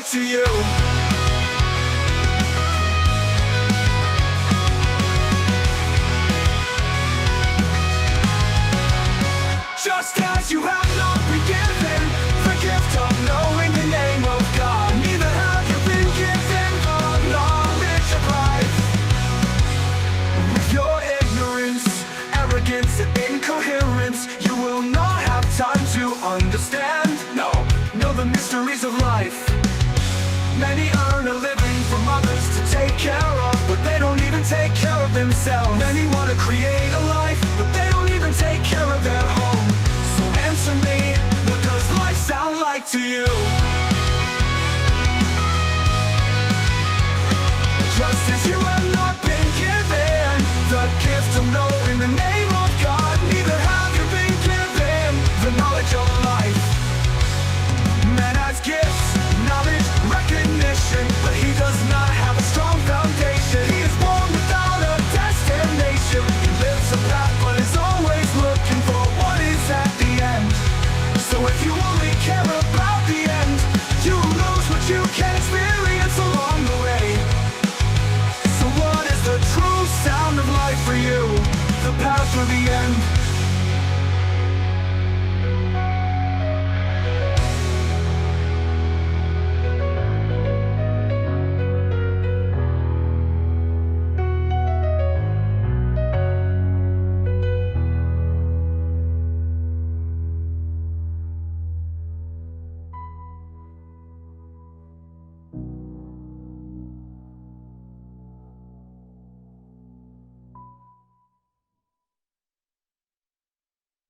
like to you? Just as you have not been given the gift of knowing the name of God, neither have you been given the knowledge of life. With your ignorance, arrogance, and incoherence, you will not have time to understand, know the mysteries of life. Many earn a living from others to take care of, but they don't even take care of themselves. Many want to create a life, but they don't even take care of their home. So answer me, what does life sound like to you? Just as you have not been given the gift of knowing the name